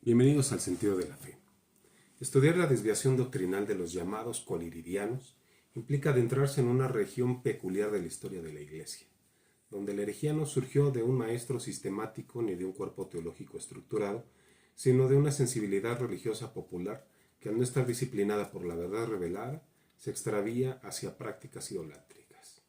Bienvenidos al Sentido de la Fe. Estudiar la desviación doctrinal de los llamados coliridianos implica adentrarse en una región peculiar de la historia de la Iglesia, donde la herejía no surgió de un maestro sistemático ni de un cuerpo teológico estructurado, sino de una sensibilidad religiosa popular que, al no estar disciplinada por la verdad revelada, se extravía hacia prácticas idolátricas.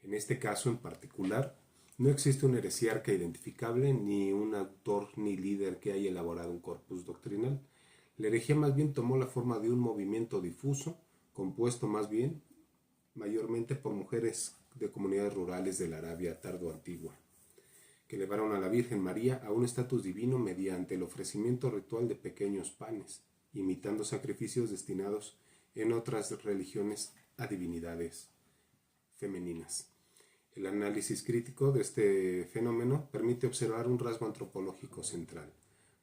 En este caso en particular, no existe un heresiarca identificable, ni un autor ni líder que haya elaborado un corpus doctrinal. La herejía más bien tomó la forma de un movimiento difuso, compuesto mayormente por mujeres de comunidades rurales de la Arabia tardoantigua, que elevaron a la Virgen María a un estatus divino mediante el ofrecimiento ritual de pequeños panes, imitando sacrificios destinados en otras religiones a divinidades femeninas. El análisis crítico de este fenómeno permite observar un rasgo antropológico central.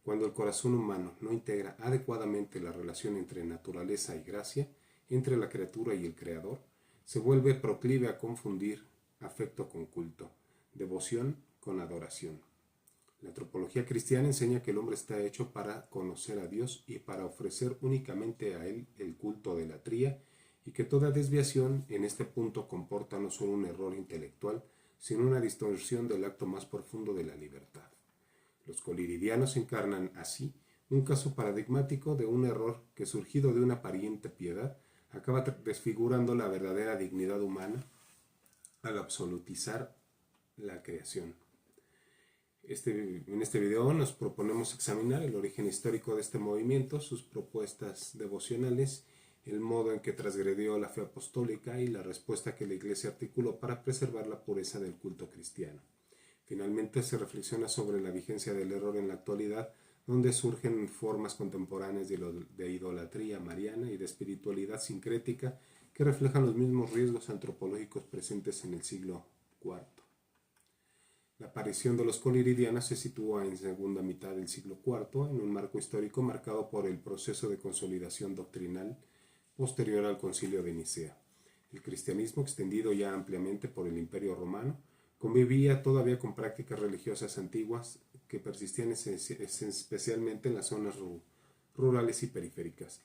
Cuando el corazón humano no integra adecuadamente la relación entre naturaleza y gracia, entre la criatura y el Creador, se vuelve proclive a confundir afecto con culto, devoción con adoración. La antropología cristiana enseña que el hombre está hecho para conocer a Dios y para ofrecer únicamente a Él el culto de la tría, y que toda desviación en este punto comporta no solo un error intelectual, sino una distorsión del acto más profundo de la libertad. Los coliridianos encarnan así un caso paradigmático de un error que, surgido de una aparente piedad, acaba desfigurando la verdadera dignidad humana al absolutizar la creación. En este video nos proponemos examinar el origen histórico de este movimiento, sus propuestas devocionales, el modo en que transgredió la fe apostólica y la respuesta que la Iglesia articuló para preservar la pureza del culto cristiano. Finalmente se reflexiona sobre la vigencia del error en la actualidad, donde surgen formas contemporáneas de idolatría mariana y de espiritualidad sincrética que reflejan los mismos riesgos antropológicos presentes en el siglo IV. La aparición de los coliridianos se sitúa en segunda mitad del siglo IV, en un marco histórico marcado por el proceso de consolidación doctrinal posterior al Concilio de Nicea. El cristianismo, extendido ya ampliamente por el Imperio Romano, convivía todavía con prácticas religiosas antiguas que persistían especialmente en las zonas rurales y periféricas.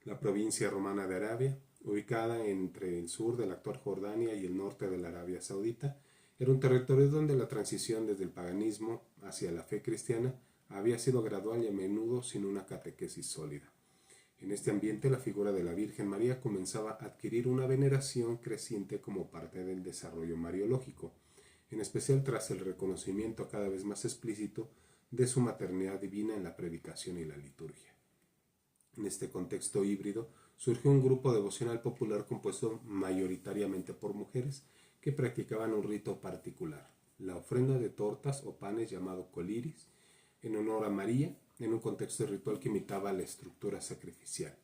La provincia romana de Arabia, ubicada entre el sur de la actual Jordania y el norte de la Arabia Saudita, era un territorio donde la transición desde el paganismo hacia la fe cristiana había sido gradual y a menudo sin una catequesis sólida. En este ambiente, la figura de la Virgen María comenzaba a adquirir una veneración creciente como parte del desarrollo mariológico, en especial tras el reconocimiento cada vez más explícito de su maternidad divina en la predicación y la liturgia. En este contexto híbrido, surgió un grupo devocional popular compuesto mayoritariamente por mujeres que practicaban un rito particular, la ofrenda de tortas o panes llamado coliris, en honor a María, en un contexto ritual que imitaba la estructura sacrificial.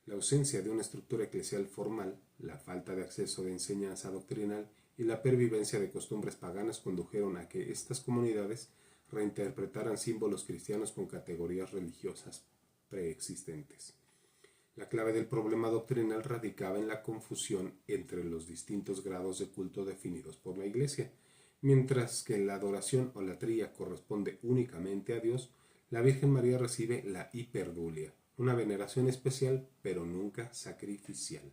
La ausencia de una estructura eclesial formal, la falta de acceso de enseñanza doctrinal y la pervivencia de costumbres paganas condujeron a que estas comunidades reinterpretaran símbolos cristianos con categorías religiosas preexistentes. La clave del problema doctrinal radicaba en la confusión entre los distintos grados de culto definidos por la Iglesia. Mientras que la adoración o latría corresponde únicamente a Dios, la Virgen María recibe la hiperdulia, una veneración especial pero nunca sacrificial.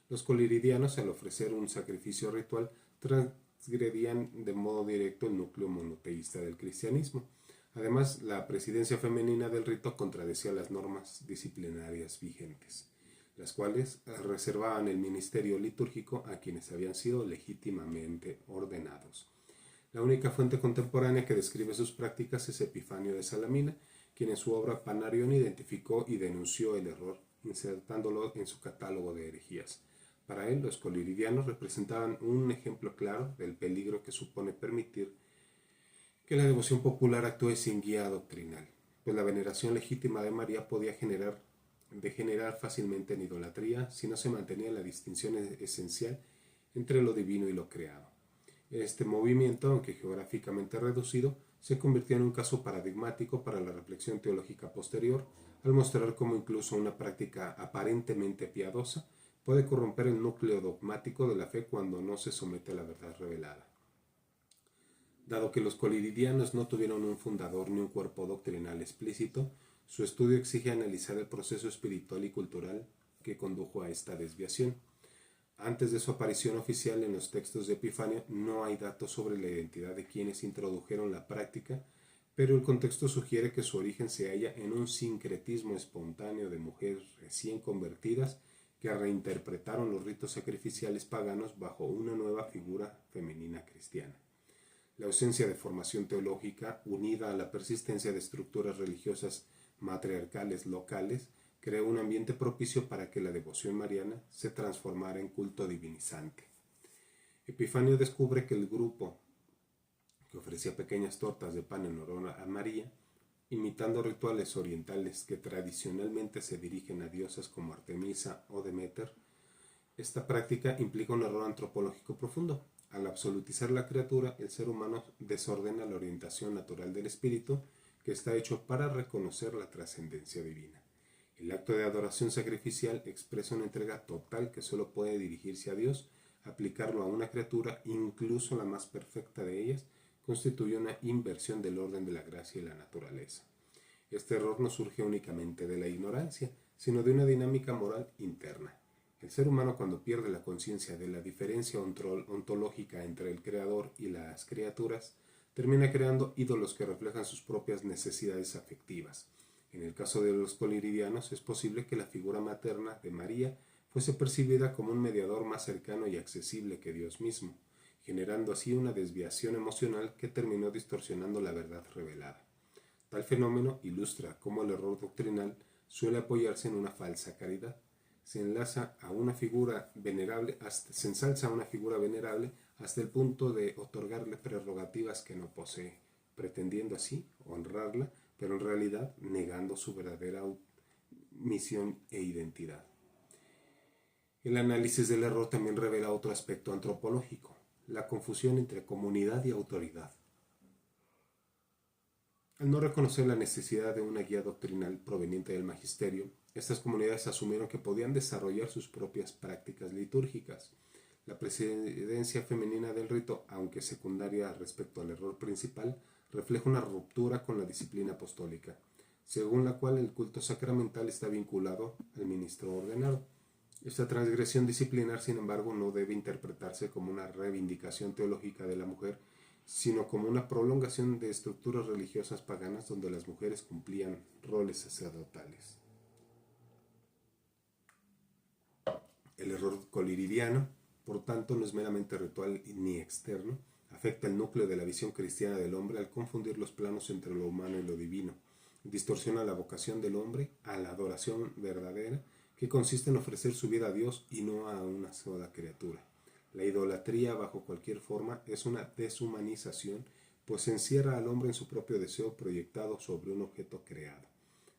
Los coliridianos, al ofrecer un sacrificio ritual, transgredían de modo directo el núcleo monoteísta del cristianismo. Además, la presidencia femenina del rito contradecía las normas disciplinarias vigentes, las cuales reservaban el ministerio litúrgico a quienes habían sido legítimamente ordenados. La única fuente contemporánea que describe sus prácticas es Epifanio de Salamina, quien en su obra Panarion identificó y denunció el error, insertándolo en su catálogo de herejías. Para él, los coliridianos representaban un ejemplo claro del peligro que supone permitir que la devoción popular actúe sin guía doctrinal, pues la veneración legítima de María podía degenerar fácilmente en idolatría si no se mantenía la distinción esencial entre lo divino y lo creado. Este movimiento, aunque geográficamente reducido, se convirtió en un caso paradigmático para la reflexión teológica posterior, al mostrar cómo incluso una práctica aparentemente piadosa puede corromper el núcleo dogmático de la fe cuando no se somete a la verdad revelada. Dado que los coliridianos no tuvieron un fundador ni un cuerpo doctrinal explícito, su estudio exige analizar el proceso espiritual y cultural que condujo a esta desviación. Antes de su aparición oficial en los textos de Epifanio no hay datos sobre la identidad de quienes introdujeron la práctica, pero el contexto sugiere que su origen se halla en un sincretismo espontáneo de mujeres recién convertidas que reinterpretaron los ritos sacrificiales paganos bajo una nueva figura femenina cristiana. La ausencia de formación teológica, unida a la persistencia de estructuras religiosas matriarcales locales, creó un ambiente propicio para que la devoción mariana se transformara en culto divinizante. Epifanio descubre que el grupo, que ofrecía pequeñas tortas de pan en honor a María, imitando rituales orientales que tradicionalmente se dirigen a diosas como Artemisa o Demeter, esta práctica implica un error antropológico profundo. Al absolutizar la criatura, el ser humano desordena la orientación natural del espíritu, que está hecho para reconocer la trascendencia divina. El acto de adoración sacrificial expresa una entrega total que solo puede dirigirse a Dios. Aplicarlo a una criatura, incluso la más perfecta de ellas, constituye una inversión del orden de la gracia y la naturaleza. Este error no surge únicamente de la ignorancia, sino de una dinámica moral interna. El ser humano, cuando pierde la conciencia de la diferencia ontológica entre el creador y las criaturas, termina creando ídolos que reflejan sus propias necesidades afectivas. En el caso de los coliridianos, es posible que la figura materna de María fuese percibida como un mediador más cercano y accesible que Dios mismo, generando así una desviación emocional que terminó distorsionando la verdad revelada. Tal fenómeno ilustra cómo el error doctrinal suele apoyarse en una falsa caridad. Se ensalza a una figura venerable hasta el punto de otorgarle prerrogativas que no posee, pretendiendo así honrarla, pero en realidad negando su verdadera misión e identidad. El análisis del error también revela otro aspecto antropológico, la confusión entre comunidad y autoridad. Al no reconocer la necesidad de una guía doctrinal proveniente del magisterio, estas comunidades asumieron que podían desarrollar sus propias prácticas litúrgicas. La presidencia femenina del rito, aunque secundaria respecto al error principal, refleja una ruptura con la disciplina apostólica, según la cual el culto sacramental está vinculado al ministro ordenado. Esta transgresión disciplinar, sin embargo, no debe interpretarse como una reivindicación teológica de la mujer, sino como una prolongación de estructuras religiosas paganas donde las mujeres cumplían roles sacerdotales. El error coliridiano, por tanto, no es meramente ritual ni externo, afecta el núcleo de la visión cristiana del hombre al confundir los planos entre lo humano y lo divino, distorsiona la vocación del hombre a la adoración verdadera, que consiste en ofrecer su vida a Dios y no a una sola criatura. La idolatría, bajo cualquier forma, es una deshumanización, pues encierra al hombre en su propio deseo proyectado sobre un objeto creado.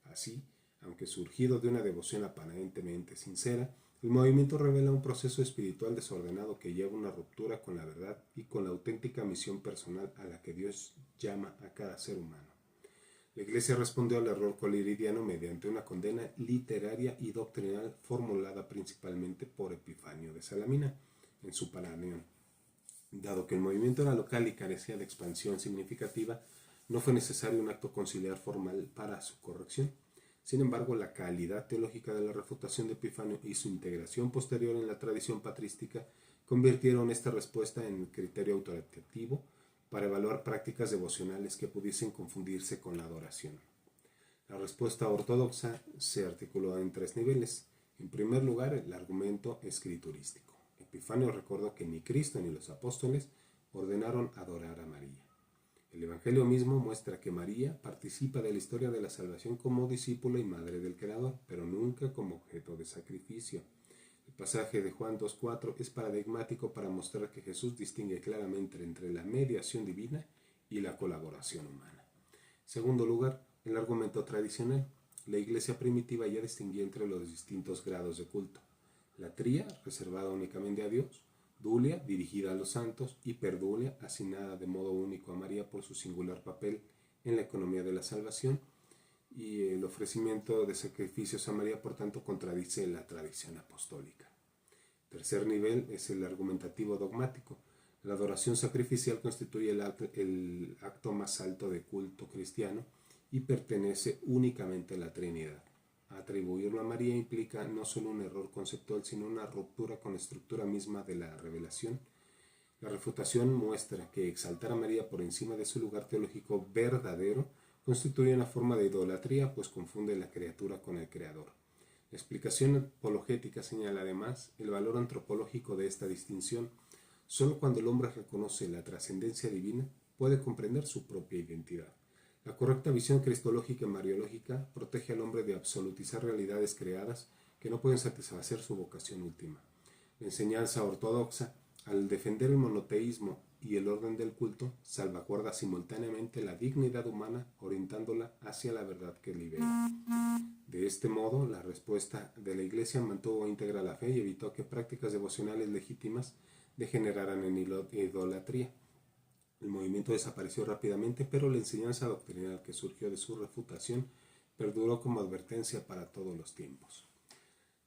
Así, aunque surgido de una devoción aparentemente sincera, el movimiento revela un proceso espiritual desordenado que lleva a una ruptura con la verdad y con la auténtica misión personal a la que Dios llama a cada ser humano. La Iglesia respondió al error coliridiano mediante una condena literaria y doctrinal formulada principalmente por Epifanio de Salamina en su Palanión. Dado que el movimiento era local y carecía de expansión significativa, no fue necesario un acto conciliar formal para su corrección. Sin embargo, la calidad teológica de la refutación de Epifanio y su integración posterior en la tradición patrística convirtieron esta respuesta en criterio autoritativo para evaluar prácticas devocionales que pudiesen confundirse con la adoración. La respuesta ortodoxa se articuló en tres niveles. En primer lugar, el argumento escriturístico. Epifanio recordó que ni Cristo ni los apóstoles ordenaron adorar a María. El Evangelio mismo muestra que María participa de la historia de la salvación como discípula y madre del Creador, pero nunca como objeto de sacrificio. El pasaje de Juan 2.4 es paradigmático para mostrar que Jesús distingue claramente entre la mediación divina y la colaboración humana. En segundo lugar, el argumento tradicional. La Iglesia primitiva ya distinguía entre los distintos grados de culto. Latría, reservada únicamente a Dios; dulia, dirigida a los santos; y perdulia, asignada de modo único a María por su singular papel en la economía de la salvación. Y el ofrecimiento de sacrificios a María, por tanto, contradice la tradición apostólica. Tercer nivel es el argumentativo dogmático. La adoración sacrificial constituye el acto más alto de culto cristiano y pertenece únicamente a la Trinidad. Atribuirlo a María implica no solo un error conceptual, sino una ruptura con la estructura misma de la revelación. La refutación muestra que exaltar a María por encima de su lugar teológico verdadero constituye una forma de idolatría, pues confunde la criatura con el Creador. La explicación apologética señala además el valor antropológico de esta distinción. Solo cuando el hombre reconoce la trascendencia divina puede comprender su propia identidad. La correcta visión cristológica y mariológica protege al hombre de absolutizar realidades creadas que no pueden satisfacer su vocación última. La enseñanza ortodoxa, al defender el monoteísmo y el orden del culto, salvaguarda simultáneamente la dignidad humana, orientándola hacia la verdad que libera. De este modo, la respuesta de la Iglesia mantuvo íntegra la fe y evitó que prácticas devocionales legítimas degeneraran en idolatría. El movimiento desapareció rápidamente, pero la enseñanza doctrinal que surgió de su refutación perduró como advertencia para todos los tiempos.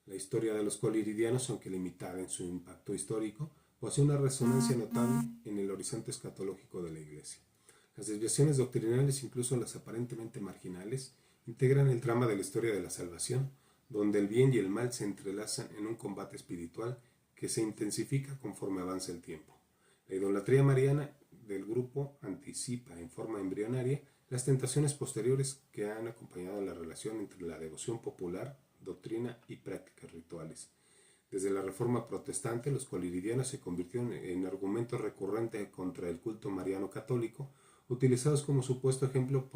La historia de los coliridianos, aunque limitada en su impacto histórico, posee una resonancia notable en el horizonte escatológico de la Iglesia. Las desviaciones doctrinales, incluso las aparentemente marginales, integran el trama de la historia de la salvación, donde el bien y el mal se entrelazan en un combate espiritual que se intensifica conforme avanza el tiempo. La idolatría mariana del grupo anticipa en forma embrionaria las tentaciones posteriores que han acompañado la relación entre la devoción popular, doctrina y prácticas rituales. Desde la Reforma Protestante, los coliridianos se convirtieron en argumento recurrente contra el culto mariano católico, utilizados como supuesto ejemplo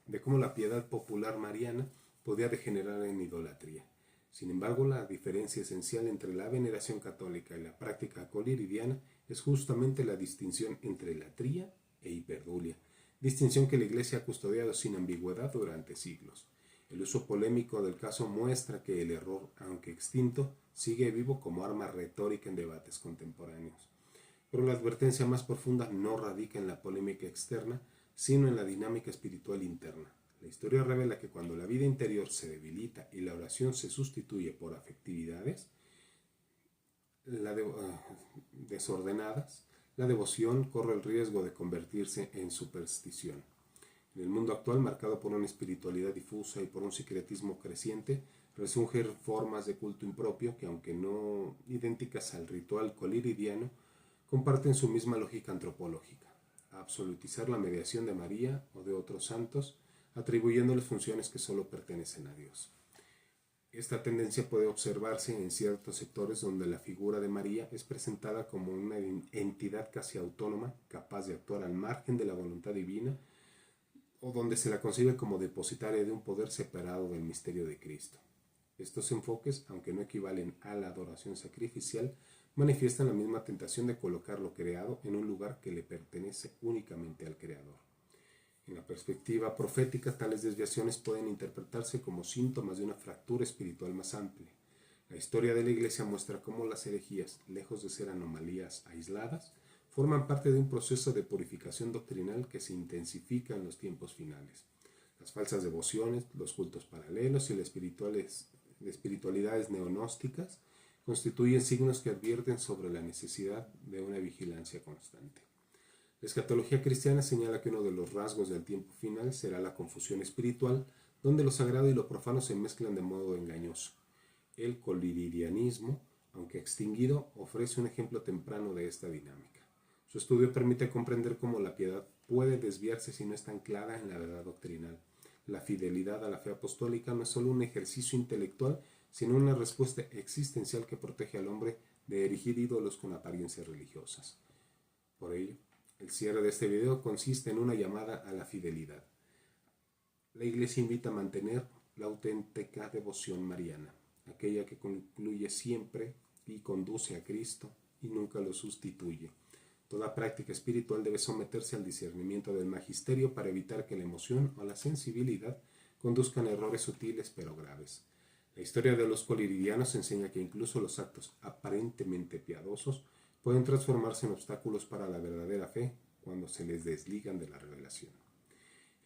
de cómo la piedad popular mariana podía degenerar en idolatría. Sin embargo, la diferencia esencial entre la veneración católica y la práctica coliridiana es justamente la distinción entre latría e hiperdulia, distinción que la Iglesia ha custodiado sin ambigüedad durante siglos. El uso polémico del caso muestra que el error, aunque extinto, sigue vivo como arma retórica en debates contemporáneos. Pero la advertencia más profunda no radica en la polémica externa, sino en la dinámica espiritual interna. La historia revela que cuando la vida interior se debilita y la oración se sustituye por afectividades desordenadas, la devoción corre el riesgo de convertirse en superstición. En el mundo actual, marcado por una espiritualidad difusa y por un secretismo creciente, resurgen formas de culto impropio que, aunque no idénticas al ritual coliridiano, comparten su misma lógica antropológica: absolutizar la mediación de María o de otros santos, atribuyéndoles funciones que solo pertenecen a Dios. Esta tendencia puede observarse en ciertos sectores donde la figura de María es presentada como una entidad casi autónoma, capaz de actuar al margen de la voluntad divina, o donde se la concibe como depositaria de un poder separado del misterio de Cristo. Estos enfoques, aunque no equivalen a la adoración sacrificial, manifiestan la misma tentación de colocar lo creado en un lugar que le pertenece únicamente al Creador. En la perspectiva profética, tales desviaciones pueden interpretarse como síntomas de una fractura espiritual más amplia. La historia de la Iglesia muestra cómo las herejías, lejos de ser anomalías aisladas, forman parte de un proceso de purificación doctrinal que se intensifica en los tiempos finales. Las falsas devociones, los cultos paralelos y las espiritualidades neonósticas constituyen signos que advierten sobre la necesidad de una vigilancia constante. La escatología cristiana señala que uno de los rasgos del tiempo final será la confusión espiritual, donde lo sagrado y lo profano se mezclan de modo engañoso. El coliridianismo, aunque extinguido, ofrece un ejemplo temprano de esta dinámica. Su estudio permite comprender cómo la piedad puede desviarse si no está anclada en la verdad doctrinal. La fidelidad a la fe apostólica no es solo un ejercicio intelectual, sino una respuesta existencial que protege al hombre de erigir ídolos con apariencias religiosas. Por ello, el cierre de este video consiste en una llamada a la fidelidad. La Iglesia invita a mantener la auténtica devoción mariana, aquella que concluye siempre y conduce a Cristo y nunca lo sustituye. Toda práctica espiritual debe someterse al discernimiento del magisterio para evitar que la emoción o la sensibilidad conduzcan a errores sutiles pero graves. La historia de los coliridianos enseña que incluso los actos aparentemente piadosos pueden transformarse en obstáculos para la verdadera fe cuando se les desligan de la revelación.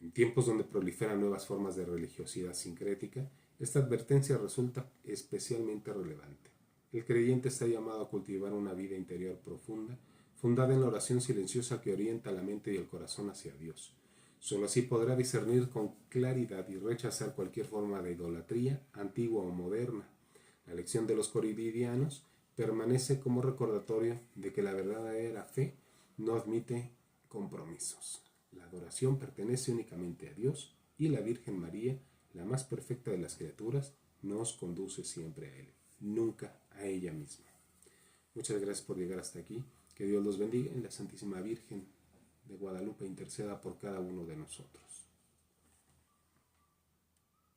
En tiempos donde proliferan nuevas formas de religiosidad sincrética, esta advertencia resulta especialmente relevante. El creyente está llamado a cultivar una vida interior profunda, fundada en la oración silenciosa que orienta la mente y el corazón hacia Dios. Solo así podrá discernir con claridad y rechazar cualquier forma de idolatría, antigua o moderna. La lección de los corintianos permanece como recordatorio de que la verdadera fe no admite compromisos. La adoración pertenece únicamente a Dios y la Virgen María, la más perfecta de las criaturas, nos conduce siempre a Él, nunca a ella misma. Muchas gracias por llegar hasta aquí. Que Dios los bendiga y la Santísima Virgen de Guadalupe interceda por cada uno de nosotros.